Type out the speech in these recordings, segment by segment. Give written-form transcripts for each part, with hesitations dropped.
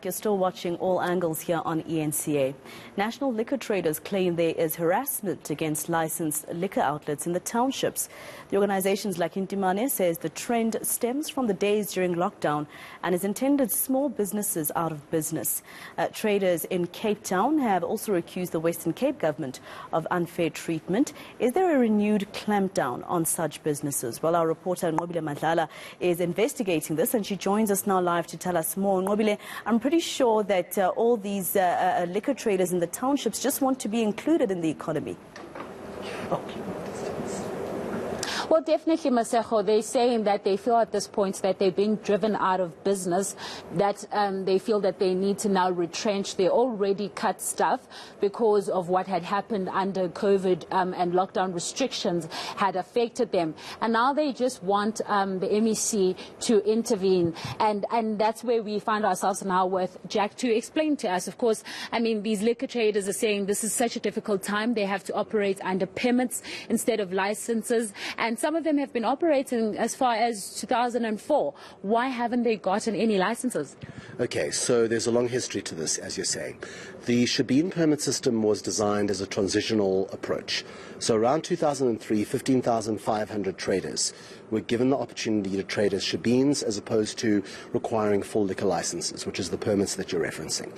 You're still watching All Angles here on ENCA. National liquor traders claim there is harassment against licensed liquor outlets in the townships. The organization's like Intimane says the trend stems from the days during lockdown and has intended small businesses out of business. Traders in Cape Town have also accused the Western Cape government of unfair treatment. Is there a renewed clampdown on such businesses? Well, our reporter Nqobile Madlala is investigating this and she joins us now live to tell us more. Nqobile, I'm pretty sure that all these liquor traders in the townships just want to be included in the economy. Well, definitely, Masejo. They're saying that they feel at this point that they're being driven out of business, that they feel that they need to now retrench their already cut staff because of what had happened under COVID and lockdown restrictions had affected them. And now they just want the MEC to intervene. And that's where we find ourselves now with Jack to explain to us. Of course, I mean, these liquor traders are saying this is such a difficult time. They have to operate under permits instead of licenses. And some of them have been operating as far as 2004. Why haven't they gotten any licenses? Okay, so there's a long history to this, as you're saying. The Shebeen permit system was designed as a transitional approach. So around 2003, 15,500 traders were given the opportunity to trade as Shebeens as opposed to requiring full liquor licenses, which is the permits that you're referencing.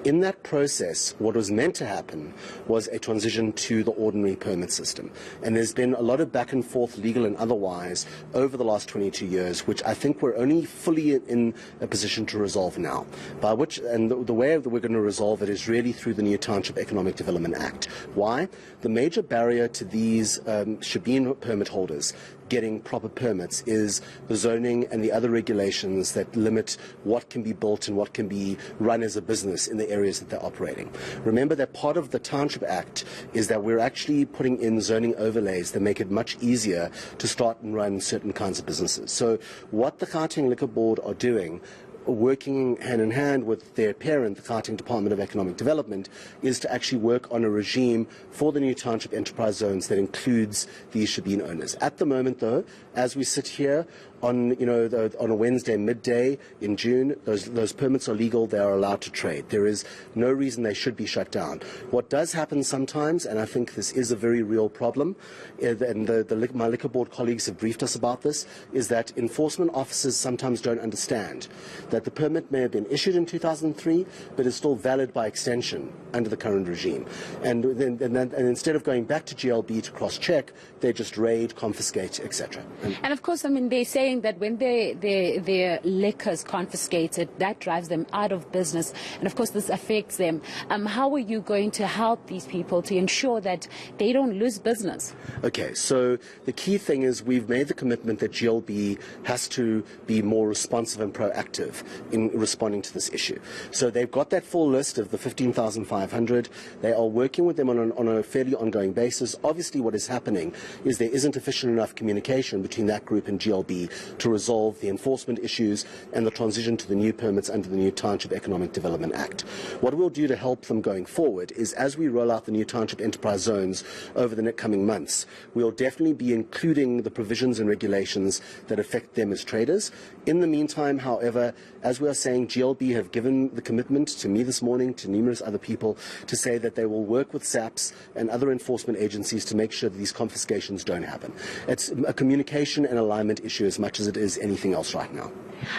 In that process, what was meant to happen was a transition to the ordinary permit system. And there's been a lot of back and forth, legal and otherwise, over the last 22 years, which I think we're only fully in a position to resolve now. By which, and the way that we're going to resolve it is really through the new Township Economic Development Act. Why? The major barrier to these Shebeen permit holders getting proper permits is the zoning and the other regulations that limit what can be built and what can be run as a business in the areas that they're operating. Remember that part of the Township Act is that we're actually putting in zoning overlays that make it much easier to start and run certain kinds of businesses. So what the Gauteng Liquor Board are doing, working hand in hand with their parent, the Gauteng Department of Economic Development, is to actually work on a regime for the new township enterprise zones that includes these Shebeen owners. At the moment, though, as we sit here on on a Wednesday midday in June, those permits are legal. They are allowed to trade. There is no reason they should be shut down. What does happen sometimes, and I think this is a very real problem, and my liquor board colleagues have briefed us about this, is that enforcement officers sometimes don't understand that the permit may have been issued in 2003, but is still valid by extension under the current regime. And instead of going back to GLB to cross-check, they just raid, confiscate, etc. And of course, I mean, they're saying that when their liquor is confiscated, that drives them out of business. And of course, this affects them. How are you going to help these people to ensure that they don't lose business? Okay, so the key thing is we've made the commitment that GLB has to be more responsive and proactive in responding to this issue. So they've got that full list of the 15,500. They are working with them on a fairly ongoing basis. Obviously, what is happening is there isn't efficient enough communication between that group and GLB to resolve the enforcement issues and the transition to the new permits under the new Township Economic Development Act. What we'll do to help them going forward is, as we roll out the new Township Enterprise Zones over the next coming months, we'll definitely be including the provisions and regulations that affect them as traders. In the meantime, however, as we are saying, GLB have given the commitment to me this morning, to numerous other people, to say that they will work with SAPS and other enforcement agencies to make sure that these confiscations don't happen. It's a communication and alignment issue as much as it is anything else right now.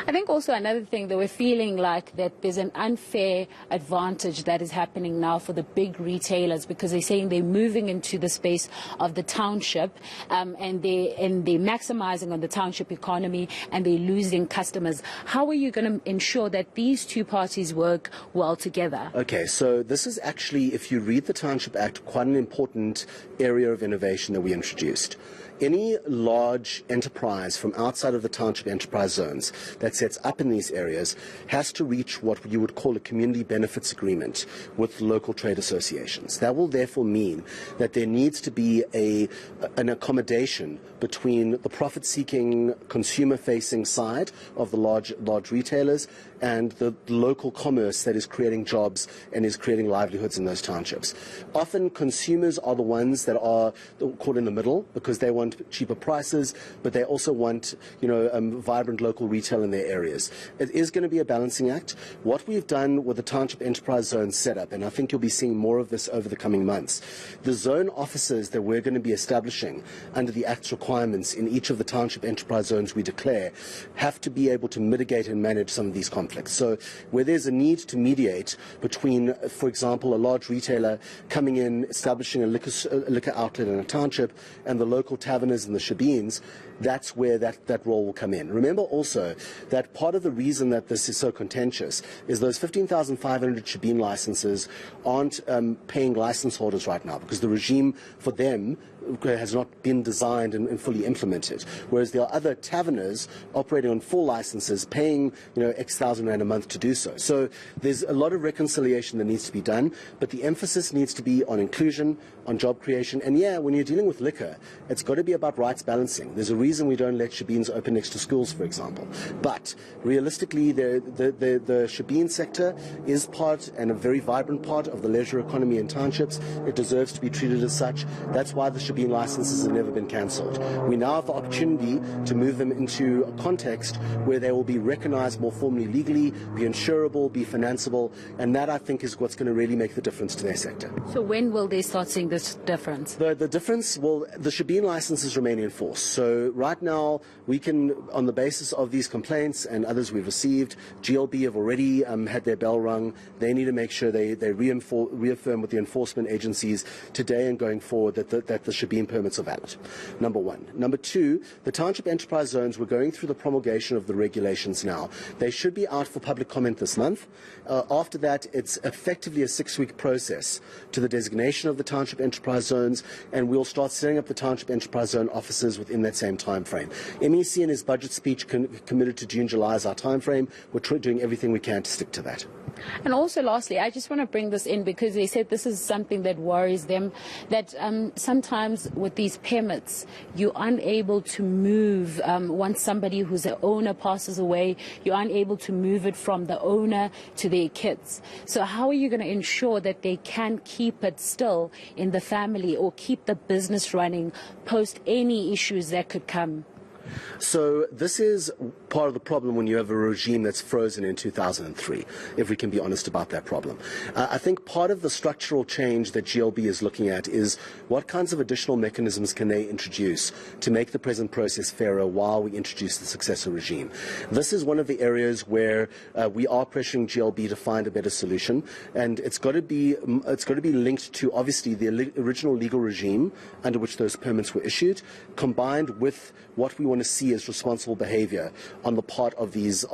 I think also another thing that we're feeling like that there's an unfair advantage that is happening now for the big retailers, because they're saying they're moving into the space of the township and they're maximizing on the township economy and they're losing customers. How are you going to ensure that these two parties work well together? Okay, so this is actually, if you read the Township Act, quite an important area of innovation that we introduced. Any large enterprise from outside of the township enterprise zones that sets up in these areas has to reach what you would call a community benefits agreement with local trade associations. That will therefore mean that there needs to be an accommodation between the profit-seeking, consumer-facing side of the large retailers and the local commerce that is creating jobs and is creating livelihoods in those townships. Often consumers are the ones that are caught in the middle because they want want cheaper prices, but they also want, vibrant local retail in their areas. It is going to be a balancing act. What we've done with the Township Enterprise Zone setup, and I think you'll be seeing more of this over the coming months, the zone officers that we're going to be establishing under the Act's requirements in each of the Township Enterprise Zones we declare have to be able to mitigate and manage some of these conflicts. So where there's a need to mediate between, for example, a large retailer coming in, establishing a liquor outlet in a township, and the local taverners and the shebeens, that's where that role will come in. Remember also that part of the reason that this is so contentious is those 15,500 shebeen licenses aren't paying license holders right now, because the regime for them has not been designed and fully implemented, whereas there are other taverners operating on full licenses paying X thousand rand a month to do so. So there's a lot of reconciliation that needs to be done, but the emphasis needs to be on inclusion, on job creation, and when you're dealing with liquor, it's got to be about rights balancing. There's a reason we don't let shebeens open next to schools, for example, but realistically the shebeen sector is part, and a very vibrant part, of the leisure economy in townships. It deserves to be treated as such. That's why the shebeen licenses have never been cancelled. We now have the opportunity to move them into a context where they will be recognized more formally legally, be insurable, be financeable, and that, I think, is what's going to really make the difference to their sector. So when will they start seeing this difference? The difference, well, the shebeen licenses remain in force. So right now we can, on the basis of these complaints and others we've received, GLB have already had their bell rung. They need to make sure they reaffirm with the enforcement agencies today and going forward that the shebeen permits are valid. Number one. Number two, the Township Enterprise Zones, we're going through the promulgation of the regulations now. They should be out for public comment this month. After that, it's effectively a 6-week process to the designation of the Township Enterprise Zones, and we'll start setting up the Township Enterprise Zone offices within that same time frame. MEC in his budget speech committed to June, July as our time frame. We're doing everything we can to stick to that. And also, lastly, I just want to bring this in because they said this is something that worries them, that sometimes with these permits, you're unable to move, once somebody who's an owner passes away, you're unable to move it from the owner to their kids. So how are you going to ensure that they can keep it still in the family or keep the business running post any issues that could come? So this is part of the problem when you have a regime that's frozen in 2003, if we can be honest about that problem. I think part of the structural change that GLB is looking at is what kinds of additional mechanisms can they introduce to make the present process fairer while we introduce the successor regime. This is one of the areas where we are pressuring GLB to find a better solution, and it's got to be linked to obviously the original legal regime under which those permits were issued, combined with what we want to see as responsible behavior on the part of these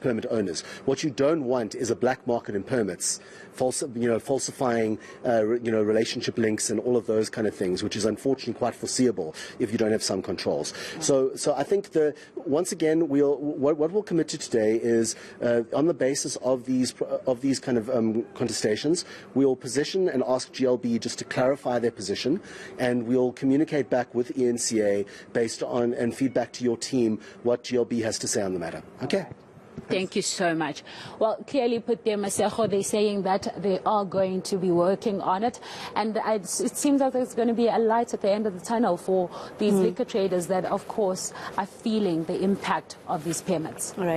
permit owners. What you don't want is a black market in permits, falsifying relationship links and all of those kind of things, which is unfortunately quite foreseeable if you don't have some controls. So I think once again what we'll commit to today is on the basis of these kind of contestations, we'll position and ask GLB just to clarify their position, and we'll communicate back with ENCA based on and feedback to your team what GLB has to say on the matter. Okay. Thank you so much. Well, clearly put there, Masego, they're saying that they are going to be working on it, and it seems like there's going to be a light at the end of the tunnel for these liquor traders that, of course, are feeling the impact of these permits. All right.